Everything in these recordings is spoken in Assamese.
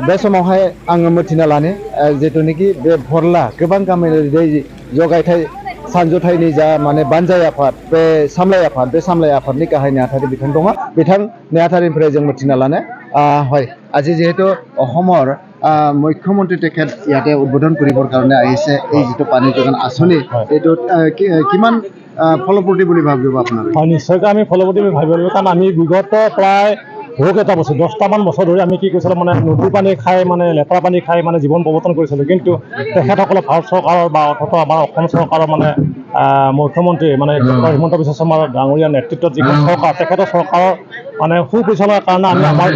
बे समावहाय आङो मिथिना लानो जिथुनिखि बे भरला गोबां गामियारि दै जगायथाय सानजथायनि जा माने बानजाय आफाद बे सामलाय आफादनि गाहाय नेहाथारि बिथां दङ बिथां नेहाथारिनिफ्राय जों मिथिना लानो হয় আজি যেহেতু অসমৰ মুখ্যমন্ত্ৰী তেখেত ইয়াতে উদ্বোধন কৰিবৰ কাৰণে আহিছে এই যিটো পানী যোগান আঁচনি এইটো কিমান ফলপ্ৰসূ বুলি ভাবিব আপোনালোকে? হয়, নিশ্চয়কৈ আমি ফলপ্ৰসূ বুলি ভাবিব লাগিব, কাৰণ আমি বিগত প্ৰায় বহু কেইটা বছৰ 10টামান বছৰ ধৰি আমি কি কৰিছিলোঁ মানে নদীৰ পানী খাই মানে লেতেৰা পানী খাই মানে জীৱন প্ৰৱৰ্তন কৰিছিলোঁ। কিন্তু তেখেতসকলে ভাৰত চৰকাৰৰ বা অথবা আমাৰ অসম চৰকাৰৰ মানে মুখ্যমন্ত্ৰী মানে ডক্টৰ হিমন্ত বিশ্ব শৰ্মা ডাঙৰীয়াৰ নেতৃত্বত যিখন চৰকাৰ তেখেতৰ চৰকাৰৰ মানে সুপৰিচালনাৰ কাৰণে আমি আমাৰ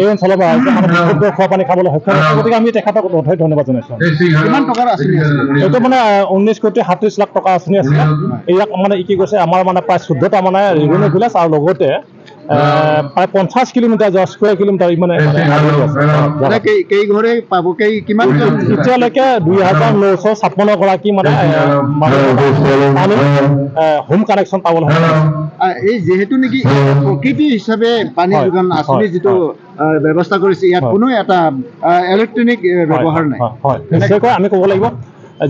এই অঞ্চলৰ ৰাইজে মানে বিশুদ্ধ খোৱা পানী খাবলৈ সক্ষম হৈছোঁ। গতিকে আমি তেখেতক নথৈ ধন্যবাদ জনাইছোঁ। কিমান টকাৰ আঁচনি আছিলে? এইটো মানে 19,37,00,000 টকা আঁচনি আছিলে। ইয়াক মানে কি কৈছে আমাৰ মানে প্ৰায় 14টা মানে ৰেভিনিউ ভিলেজ আৰু লগতে প্ৰায় 50 কিলোমিটাৰ স্কুৱেৰ কিলোমিটাৰ মানে কেইঘৰে পাব কিমান এতিয়ালৈকে 2,956 গৰাকী মানে হোম কানেকশ্যন পাবলৈ এই যিহেতু নেকি প্ৰকৃতি হিচাপে পানী যোগান আঁচনি যিটো ব্যৱস্থা কৰিছে ইয়াত কোনো এটা ইলেক্ট্ৰনিক ব্যৱহাৰ নাই। হয়, নিশ্চয়কৈ আমি ক'ব লাগিব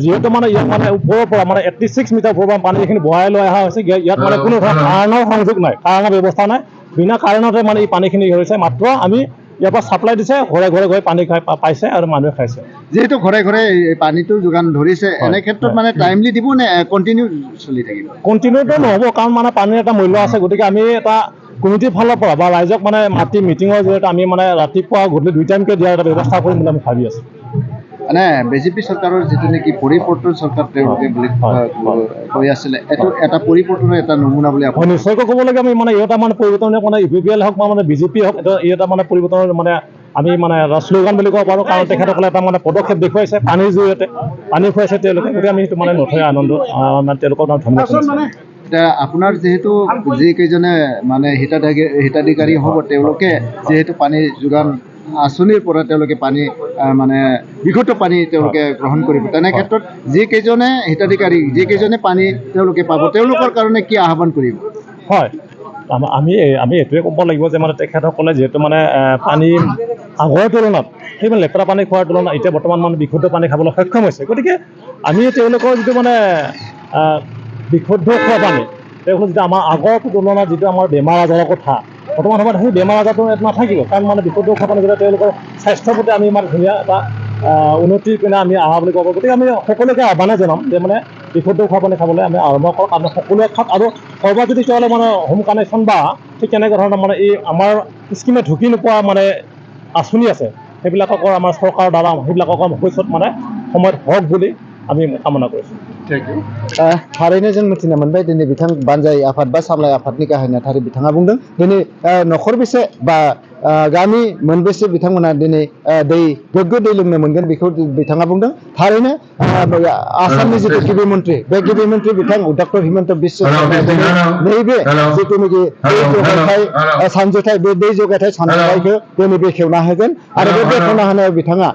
যিহেতু মানে ইয়াত মানে ওপৰৰ পৰা মানে 86 মিটাৰ ওপৰৰ পৰা পানী এইখিনি বহাই লৈ অহা হৈছে। ইয়াত মানে কোনো ধৰণৰ কাৰণৰ সংযোগ নাই, কাৰণৰ ব্যৱস্থা নাই, বিনা কাৰণতে মানে এই পানীখিনি হৈছে। মাত্ৰ আমি ইয়াৰ পৰা ছাপ্লাই দিছে, ঘৰে ঘৰে গৈ পানী খাই পাইছে আৰু মানুহে খাইছে। যিহেতু ঘৰে ঘৰে পানীটো যোগান ধৰিছে এনে ক্ষেত্ৰত মানে টাইমলি দিব নে কণ্টিনিউ চলি থাকিব? কণ্টিনিউটো নহ'ব, কাৰণ মানে পানীৰ এটা মূল্য আছে। গতিকে আমি এটা কমিটিৰ ফালৰ পৰা বা ৰাইজক মানে মাতি মিটিঙৰ জৰিয়তে আমি মানে ৰাতিপুৱা গধূলি 2 টাইমকৈ দিয়াৰ এটা ব্যৱস্থা কৰিম বুলি আমি ভাবি আছোঁ। মানে বিজেপি চৰকাৰৰ যিটো নেকি পৰিৱৰ্তন চৰকাৰ তেওঁলোকে বুলি কৈ আছিলে, এইটো এটা পৰিৱৰ্তনৰ এটা নমুনা বুলি আপুনি? নিশ্চয়কৈ ক'ব লাগে আমি মানে এটা মানে পৰিৱৰ্তন মানে UPPL হওক বা মানে বিজেপি হওক, এটা মানে পৰিৱৰ্তনৰ মানে আমি মানে শ্লোগান বুলি ক'ব পাৰোঁ। কাৰণ তেখেতসকলে এটা মানে পদক্ষেপ দেখুৱাইছে পানীৰ জৰিয়তে, পানী খুৱাইছে তেওঁলোকে। গতিকে আমি সেইটো মানে নথৈ আনন্দ তেওঁলোকৰ ধন্যবাদ জনাইছোঁ। এতিয়া আপোনাৰ যিহেতু যিকেইজনে মানে হিতাধিকাৰী হ'ব তেওঁলোকে যিহেতু পানী যোগান আঁচনিৰ পৰা তেওঁলোকে পানী মানে বিশুদ্ধ পানী তেওঁলোকে গ্ৰহণ কৰিব, তেনে ক্ষেত্ৰত যিকেইজনে হিতাধিকাৰী যিকেইজনে পানী তেওঁলোকে পাব তেওঁলোকৰ কাৰণে কি আহ্বান কৰিব? হয়, আমি এইটোৱে ক'ব লাগিব যে মানে তেখেতসকলে যিহেতু মানে পানী আগৰ তুলনাত সেই মানে লেতেৰা পানী খোৱাৰ তুলনাত এতিয়া বৰ্তমান মানে বিশুদ্ধ পানী খাবলৈ সক্ষম হৈছে। গতিকে আমি তেওঁলোকৰ যিটো মানে বিশুদ্ধ খোৱা পানী, তেওঁলোকৰ যিটো আমাৰ আগৰ তুলনাত যিটো আমাৰ বেমাৰ আজাৰৰ কথা বৰ্তমান সময়ত সেই বেমাৰ আজাৰটো নাথাকিব, কাৰণ মানে বিশুদ্ধ খোৱা পানী যেতিয়া তেওঁলোকৰ স্বাস্থ্যৰ প্ৰতি আমি ইমান ধুনীয়া এটা উন্নতিৰ পিনে আমি অহা বুলি ক'ব। গতিকে আমি সকলোকে আহ্বানে জনাম যে মানে বিশুদ্ধ খোৱা পানী খাবলৈ আমি আৰম্ভ কৰক, আমি সকলোৱে খাওক। আৰু ক'ৰবাত যদি তেওঁলোকে মানে হোম কানেকশ্যন বা ঠিক তেনেকুৱা ধৰণৰ মানে এই আমাৰ স্কিমে ঢুকি নোপোৱা মানে আঁচনি আছে, সেইবিলাকক আমাৰ চৰকাৰৰ দ্বাৰা সেইবিলাকক ভৱিষ্যত মানে সময়ত হওক বুলি আমি কামনা কৰিছোঁ। थारैनो जों मिथिना मोनबाय दिनै बिथां बानजाय आफाद बा सामलाय आफादनि गाहाय नेहाथारि बिथाङा बुंदों दिनै न'खरबेसे बा गामि मोनबेसे बिथांमोना दिनै गोग्गो दै लोंनो मोनगोन बेखौ बिथाङा बुंदों। थारैनो आसामनि जिथु गिबि मन्थ्रि बे गिबि मन्थ्रि बिथां डक्टर हिमन्त बिश्व शर्माया नैबे जिथुनिखि दै जगायथाय सानजथाय बे दै जगायथाय सानजथायखौ दिनै बेखेवना होगोन आरो बे बेखेवना होनायाव बिथाङा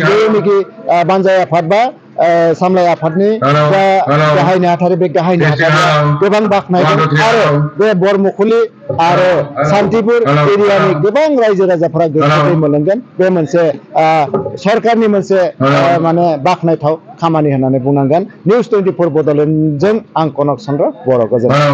बेनोखि बानजाय आफाद बा सामलाय आफादनि गाहाय नेहाथारि बे गाहाय नेहाथारिया गोबां बाख्नायदों आरो बे बरमखुलि आरो सान्तिपुर एरियानि गोबां रायजो राजाफोरा गोग्गो दै मोनलोंगोन। बे मोनसे सरकारनि मोनसे माने बाख्नायथाव खामानि होननानै बुंनांगोन। निउस 24 बड'लेण्डजों आं कनक चन्द्र बर'। गोजोन्थों।